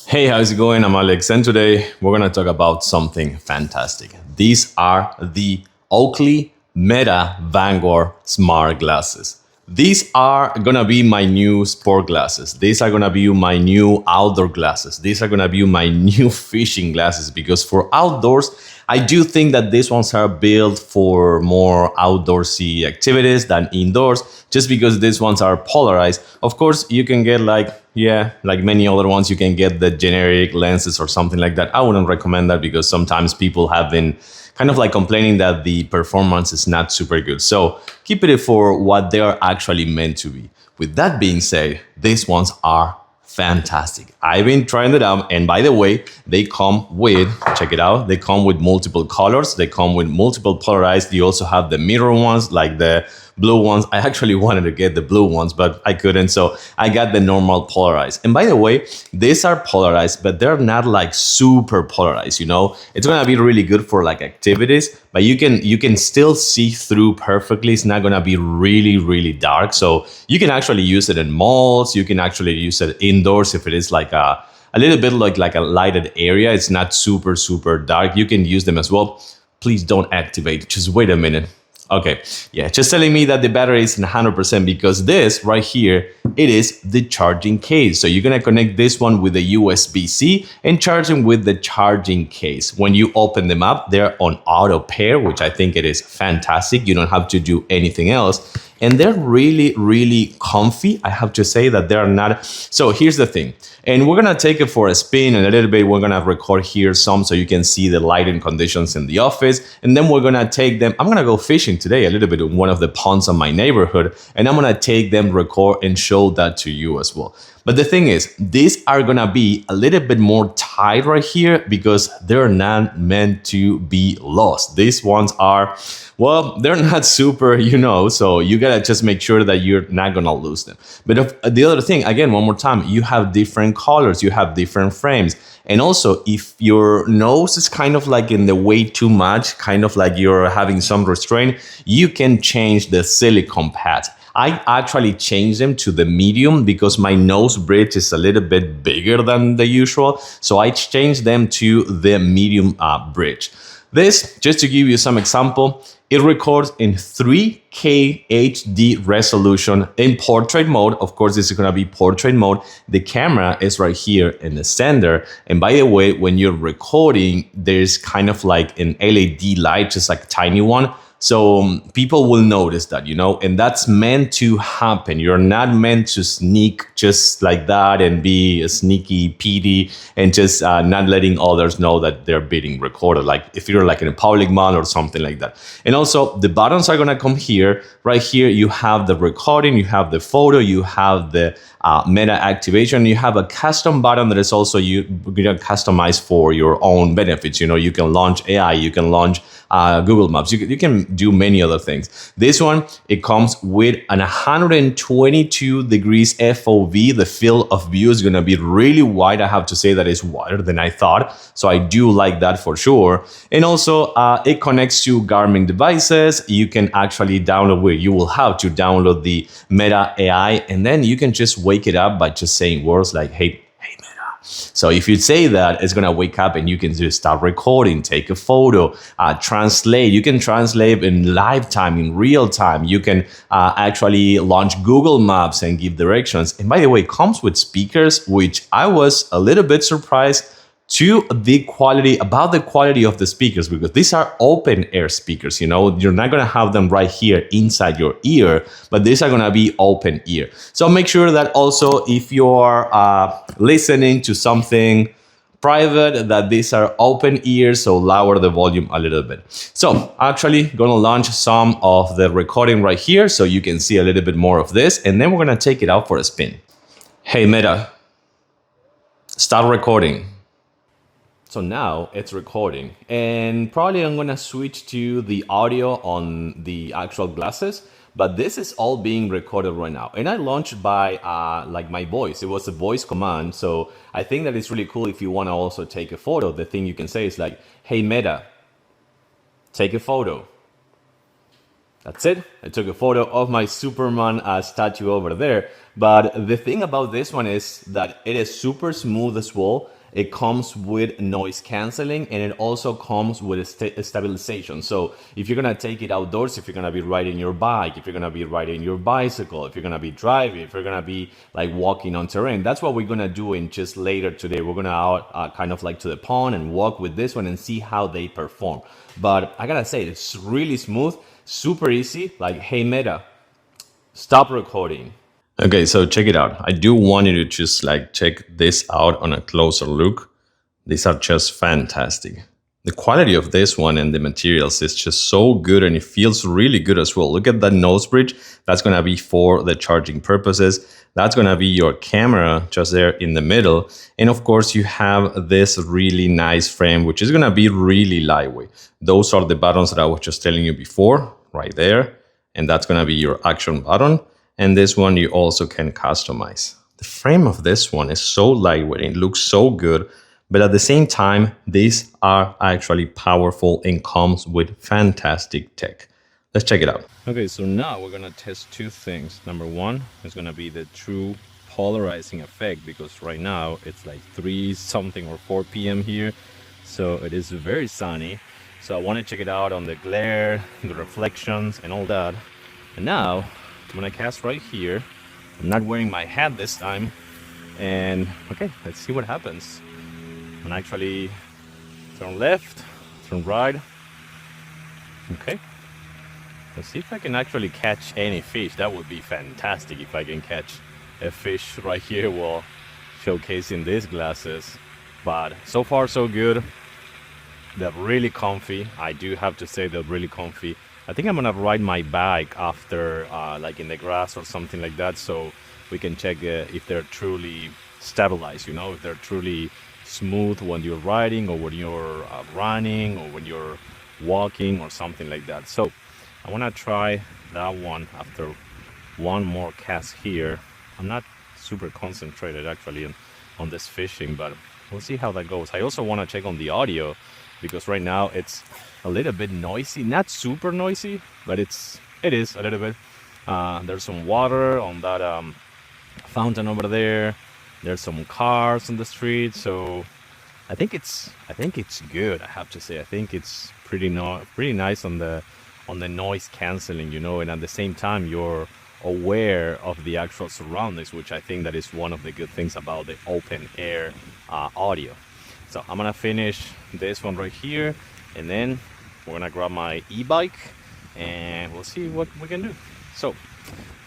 Hey, how's it going? I'm Alex, and today we're gonna talk about something fantastic. These are the Oakley Meta Vanguard smart glasses. These are gonna be my new sport glasses. These are gonna be my new outdoor glasses. These are gonna be my new fishing glasses because for outdoors, I do think that these ones are built for more outdoorsy activities than indoors, just because these ones are polarized. Of course, you can get like many other ones, you can get the generic lenses or something like that. I wouldn't recommend that because sometimes people have been kind of like complaining that the performance is not super good. So keep it for what they are actually meant to be. With that being said, these ones are fantastic. I've been trying it out, and by the way, they come with, check it out, they come with multiple colors, they come with multiple polarized. You also have the mirror ones, like the blue ones. I actually wanted to get the blue ones, but I couldn't, so I got the normal polarized. And by the way, these are polarized, but they're not like super polarized, you know. It's gonna be really good for like activities, but you can still see through perfectly. It's not gonna be really dark, so you can actually use it in malls. You can actually use it indoors if it is like a little bit like a lighted area. It's not super dark. You can use them as well. Please don't activate. Just wait a minute. Okay, yeah, just telling me that the battery is 100% because this right here, it is the charging case. So you're gonna connect this one with the USB-C and charge them with the charging case. When you open them up, they're on auto pair, which I think it is fantastic. You don't have to do anything else. And they're really comfy. I have to say that they're not. So here's the thing. And we're gonna take it for a spin, and a little bit we're gonna record here some so you can see the lighting conditions in the office. And then we're gonna take them. I'm gonna go fishing today a little bit in one of the ponds in my neighborhood, and I'm gonna take them, record, and show that to you as well. But the thing is, these are gonna be a little bit more tight right here because they're not meant to be lost. These ones are, well, they're not super, so you gotta just make sure that you're not gonna lose them. But the other thing, again, one more time, you have different colors, you have different frames. And also, if your nose is kind of like in the way too much, kind of like you're having some restraint, you can change the silicone pads. I actually changed them to the medium because my nose bridge is a little bit bigger than the usual. So I changed them to the medium bridge. This, just to give you some example, it records in 3K HD resolution in portrait mode. Of course, this is gonna be portrait mode. The camera is right here in the center. And by the way, when you're recording, there's kind of like an LED light, just like a tiny one. So people will notice that, and that's meant to happen. You're not meant to sneak just like that and be a sneaky PD and just not letting others know that they're being recorded. Like if you're like in a public mall or something like that. And also the buttons are gonna come here. Right here, you have the recording, you have the photo, you have the meta activation. You have a custom button that is also you can customize for your own benefits. You can launch AI, you can launch Google Maps, you can do many other things. This one, it comes with an 122 degrees FOV. The field of view is going to be really wide. I have to say that it's wider than I thought, so I do like that for sure. And also it connects to Garmin devices. You can actually download, where you will have to download the Meta AI, and then you can just wake it up by just saying words like, hey Meta. So if you say that, it's gonna wake up and you can just start recording, take a photo, translate. You can translate in live time, in real time. You can actually launch Google Maps and give directions. And by the way, it comes with speakers, which I was a little bit surprised about the quality of the speakers, because these are open air speakers. You're not going to have them right here inside your ear, but these are going to be open ear. So make sure that also if you're listening to something private, that these are open ears, so lower the volume a little bit. So actually going to launch some of the recording right here so you can see a little bit more of this, and then we're going to take it out for a spin. Hey Meta, start recording. So now it's recording, and probably I'm gonna switch to the audio on the actual glasses, but this is all being recorded right now. And I launched by like my voice. It was a voice command. So I think that it's really cool if you wanna also take a photo. The thing you can say is like, hey Meta, take a photo. That's it. I took a photo of my Superman statue over there. But the thing about this one is that it is super smooth as well. it comes with noise canceling, and it also comes with stabilization. So if you're gonna take it outdoors, if you're gonna be riding your bike, if you're gonna be riding your bicycle, if you're gonna be driving, if you're gonna be like walking on terrain, that's what we're gonna do in just later today. We're gonna out kind of like to the pond and walk with this one and see how they perform. But I gotta say, it's really smooth, super easy. Like, hey Meta, stop recording. Okay, so check it out. I do want you to just like check this out on a closer look. These are just fantastic. The quality of this one and the materials is just so good, and it feels really good as well. Look at that nose bridge. That's gonna be for the charging purposes. That's gonna be your camera just there in the middle. And of course you have this really nice frame, which is gonna be really lightweight. Those are the buttons that I was just telling you before, right there. And that's gonna be your action button. And this one you also can customize. The frame of this one is so lightweight, it looks so good, but at the same time, these are actually powerful and comes with fantastic tech. Let's check it out. Okay, so now we're gonna test two things. Number one is gonna be the true polarizing effect, because right now it's like 3 something or 4 p.m. here, so it is very sunny. So I want to check it out on the glare, the reflections and all that. And now I'm gonna cast right here. I'm not wearing my hat this time, and okay, let's see what happens. And actually turn left, turn right. Okay, let's see if I can actually catch any fish. That would be fantastic if I can catch a fish right here while showcasing these glasses. But so far so good. They're really comfy. I do have to say they're really comfy. I think I'm gonna ride my bike after like in the grass or something like that, so we can check if they're truly stabilized, you know, if they're truly smooth when you're riding or when you're running or when you're walking or something like that. So I want to try that one after one more cast here. I'm not super concentrated actually on this fishing, but we'll see how that goes. I also want to check on the audio, because right now it's a little bit noisy, not super noisy, but it is a little bit. There's some water on that fountain over there. There's some cars on the street, so I think it's good. I have to say, I think it's pretty nice on the noise canceling, you know, and at the same time you're aware of the actual surroundings, which I think that is one of the good things about the open air audio. So I'm gonna finish this one right here, and then we're gonna grab my e-bike and we'll see what we can do. So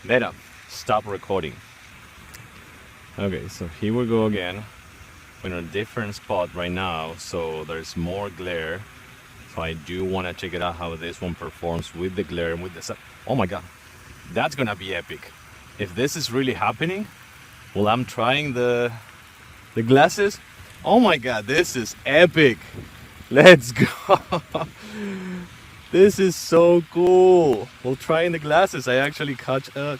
Meta, stop recording. Okay, so here we go again. We're in a different spot right now, so there's more glare. So I do want to check it out how this one performs with the glare and with the sun. Oh my god, that's gonna be epic. If this is really happening, well, I'm trying the glasses. Oh my god, this is epic. Let's go. This is so cool. While trying the glasses, I actually caught a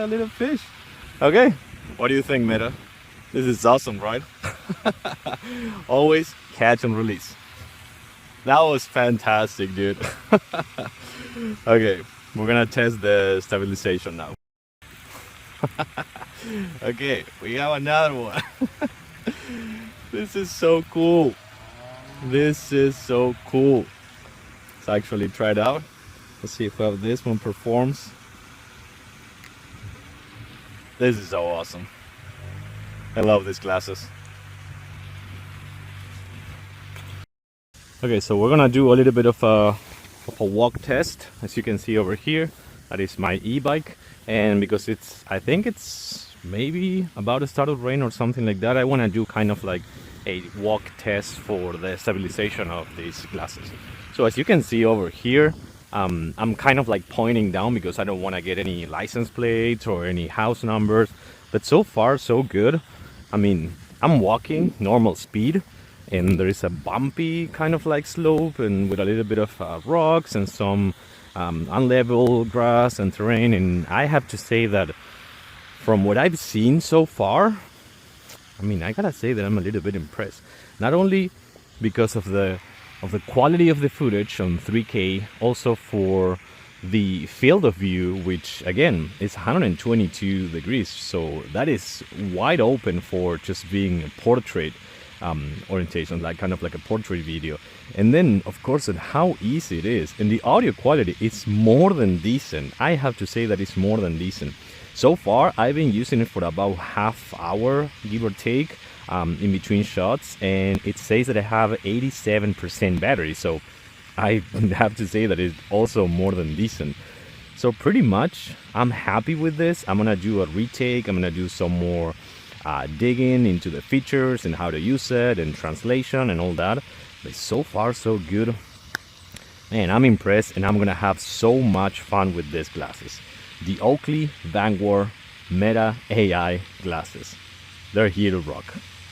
little fish. Okay, what do you think, Meta? This is awesome, right? Always catch and release. That was fantastic, dude. Okay, we're gonna test the stabilization now. Okay, we have another one. This is so cool. This is so cool. Let's actually try it out. Let's see if this one performs. This is so awesome. I love these glasses. Okay, so we're gonna do a little bit of a walk test. As you can see over here, that is my e-bike, and because I think it's maybe about to start to rain or something like that, I want to do kind of like a walk test for the stabilization of these glasses. So as you can see over here, I'm kind of like pointing down because I don't want to get any license plates or any house numbers, but so far so good. I mean, I'm walking normal speed, and there is a bumpy kind of like slope and with a little bit of rocks and some unlevel grass and terrain, and I have to say that from what I've seen so far, I mean, I gotta say that I'm a little bit impressed. Not only because of the quality of the footage on 3K, also for the field of view, which again is 122 degrees, so that is wide open for just being a portrait. orientation, like kind of like a portrait video. And then, of course, and how easy it is. And the audio quality, it's more than decent. I have to say that it's more than decent. So far, I've been using it for about half hour, give or take, in between shots, and it says that I have 87% battery. So I have to say that it's also more than decent. So pretty much, I'm happy with this. I'm gonna do a retake. I'm gonna do some more digging into the features and how to use it and translation and all that. But so far, so good. Man, I'm impressed, and I'm gonna have so much fun with these glasses. The Oakley Vanguard Meta AI glasses. They're here to rock.